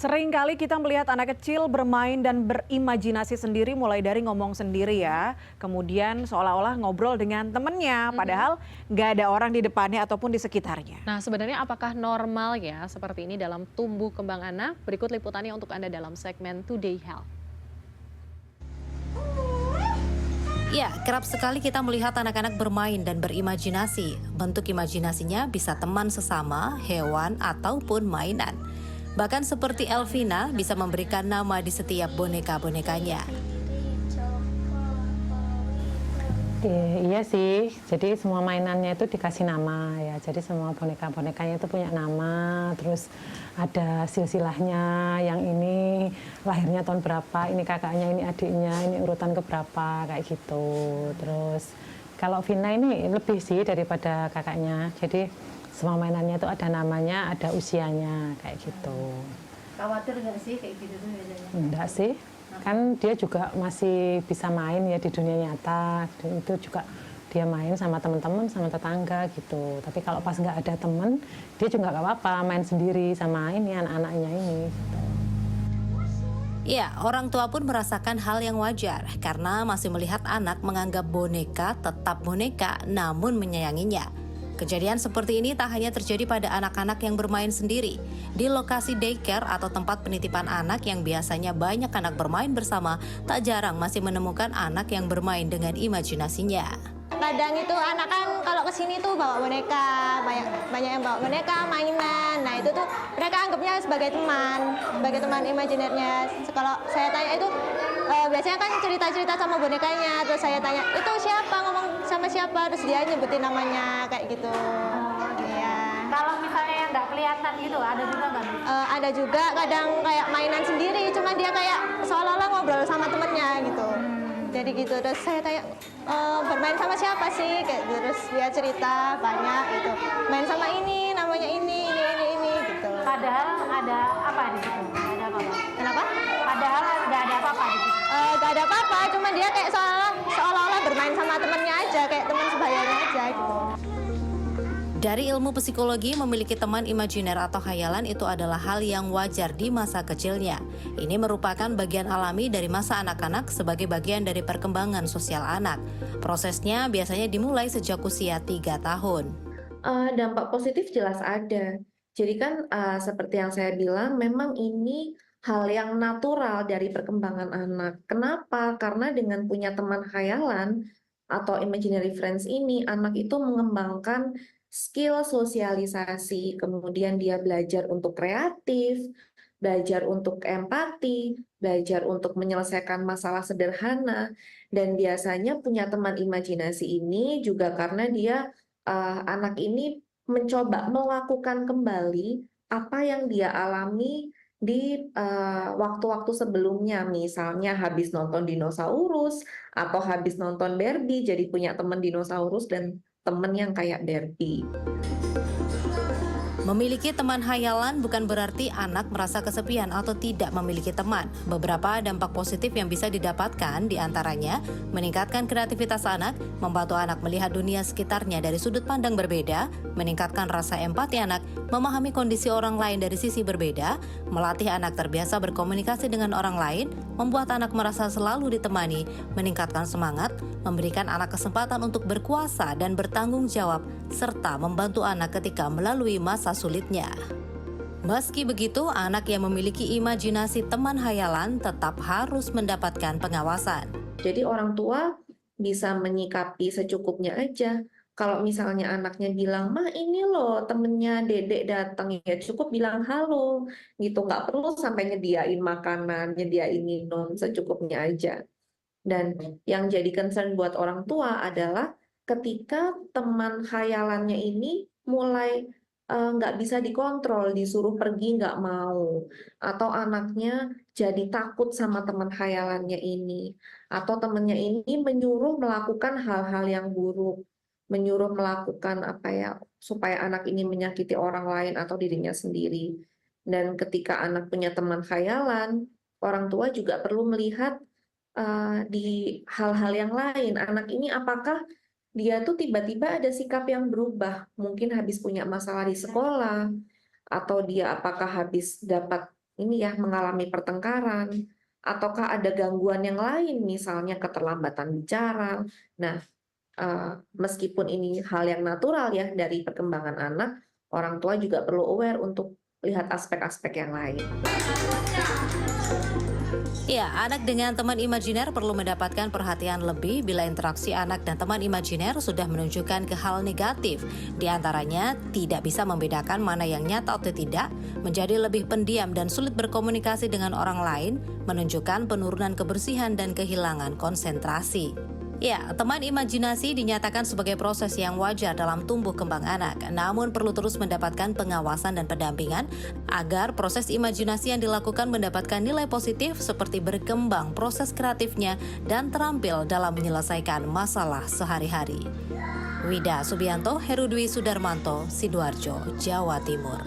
Sering kali kita melihat anak kecil bermain dan berimajinasi sendiri mulai dari ngomong sendiri ya. Kemudian seolah-olah ngobrol dengan temennya, Mhm. padahal nggak ada orang di depannya ataupun di sekitarnya. Nah, sebenarnya apakah normal ya seperti ini dalam tumbuh kembang anak? Berikut liputannya untuk Anda dalam segmen Today Health. Ya, kerap sekali kita melihat anak-anak bermain dan berimajinasi. Bentuk imajinasinya bisa teman sesama, hewan, ataupun mainan. Bahkan seperti Elvina bisa memberikan nama di setiap boneka-bonekanya. Iya sih, jadi semua mainannya itu dikasih nama ya. Jadi semua boneka-bonekanya itu punya nama, terus ada silsilahnya, yang ini lahirnya tahun berapa, ini kakaknya, ini adiknya, ini urutan keberapa, kayak gitu. Terus kalau Vina ini lebih sih daripada kakaknya, jadi semua mainannya itu ada namanya, ada usianya, kayak gitu. Khawatir nggak sih kayak gitu tuh bedanya? Enggak sih, kan dia juga masih bisa main ya di dunia nyata, dan itu juga dia main sama teman-teman, sama tetangga gitu. Tapi kalau pas nggak ada teman, dia juga nggak apa-apa main sendiri sama ini anak-anaknya ini. Gitu. Ya, orang tua pun merasakan hal yang wajar karena masih melihat anak menganggap boneka tetap boneka namun menyayanginya. Kejadian seperti ini tak hanya terjadi pada anak-anak yang bermain sendiri. Di lokasi daycare atau tempat penitipan anak yang biasanya banyak anak bermain bersama, tak jarang masih menemukan anak yang bermain dengan imajinasinya. Kadang itu anak kan kalau kesini tuh bawa boneka, banyak yang bawa boneka, mainan. Nah itu tuh mereka anggapnya sebagai teman imajinernya. Kalau saya tanya itu biasanya kan cerita-cerita sama bonekanya, terus saya tanya itu siapa, ngomong sama siapa, terus dia nyebutin namanya kayak gitu. Iya. Kalau misalnya yang nggak kelihatan gitu, ada juga nggak? Ada juga kadang kayak mainan sendiri, cuma dia kayak seolah-olah ngobrol sama temennya gitu. Jadi gitu, terus saya tanya bermain sama siapa sih, kayak gitu. Terus dia cerita banyak gitu, main sama ini, namanya ini gitu. Padahal ada apa di situ? Nggak ada apa-apa. Kenapa? Padahal nggak ada apa-apa di situ. Gak ada apa-apa, cuma dia kayak seolah-olah bermain sama temennya aja, kayak teman sebayanya aja gitu. Dari ilmu psikologi, memiliki teman imajiner atau khayalan itu adalah hal yang wajar di masa kecilnya. Ini merupakan bagian alami dari masa anak-anak sebagai bagian dari perkembangan sosial anak. Prosesnya biasanya dimulai sejak usia 3 tahun. Dampak positif jelas ada. Jadi kan seperti yang saya bilang, memang ini hal yang natural dari perkembangan anak. Kenapa? Karena dengan punya teman khayalan atau imaginary friends ini, anak itu mengembangkan skill sosialisasi, kemudian dia belajar untuk kreatif, belajar untuk empati, belajar untuk menyelesaikan masalah sederhana, dan biasanya punya teman imajinasi ini juga karena dia anak ini mencoba melakukan kembali apa yang dia alami di waktu-waktu sebelumnya, misalnya habis nonton dinosaurus atau habis nonton Barbie, jadi punya teman dinosaurus dan temen yang kayak Barbie. Memiliki teman khayalan bukan berarti anak merasa kesepian atau tidak memiliki teman. Beberapa dampak positif yang bisa didapatkan diantaranya meningkatkan kreativitas anak, membantu anak melihat dunia sekitarnya dari sudut pandang berbeda, meningkatkan rasa empati anak, memahami kondisi orang lain dari sisi berbeda, melatih anak terbiasa berkomunikasi dengan orang lain, membuat anak merasa selalu ditemani, meningkatkan semangat, memberikan anak kesempatan untuk berkuasa dan bertanggung jawab, serta membantu anak ketika melalui masa sulitnya. Meski begitu, anak yang memiliki imajinasi teman khayalan tetap harus mendapatkan pengawasan. Jadi orang tua bisa menyikapi secukupnya aja. Kalau misalnya anaknya bilang, "Ma, ini loh temennya Dedek datang," ya cukup bilang halo gitu, nggak perlu sampai nyediain makanan, nyediain minum, secukupnya aja. Dan yang jadi concern buat orang tua adalah ketika teman khayalannya ini mulai nggak bisa dikontrol, disuruh pergi nggak mau, atau anaknya jadi takut sama teman khayalannya ini, atau temannya ini menyuruh melakukan hal-hal yang buruk, menyuruh melakukan apa ya, supaya anak ini menyakiti orang lain atau dirinya sendiri. Dan ketika anak punya teman khayalan, orang tua juga perlu melihat di hal-hal yang lain, anak ini apakah dia tuh tiba-tiba ada sikap yang berubah, mungkin habis punya masalah di sekolah, atau dia apakah habis dapat ini ya mengalami pertengkaran, ataukah ada gangguan yang lain, misalnya keterlambatan bicara. Nah, meskipun ini hal yang natural ya dari perkembangan anak, orang tua juga perlu aware untuk lihat aspek-aspek yang lain. Ya, anak dengan teman imajiner perlu mendapatkan perhatian lebih bila interaksi anak dan teman imajiner sudah menunjukkan ke hal negatif. Di antaranya, tidak bisa membedakan mana yang nyata atau tidak, menjadi lebih pendiam dan sulit berkomunikasi dengan orang lain, menunjukkan penurunan kebersihan dan kehilangan konsentrasi. Ya, teman imajinasi dinyatakan sebagai proses yang wajar dalam tumbuh kembang anak, namun perlu terus mendapatkan pengawasan dan pendampingan agar proses imajinasi yang dilakukan mendapatkan nilai positif seperti berkembang proses kreatifnya dan terampil dalam menyelesaikan masalah sehari-hari. Wida Subianto, Herudwi Sudarmanto, Sidoarjo, Jawa Timur.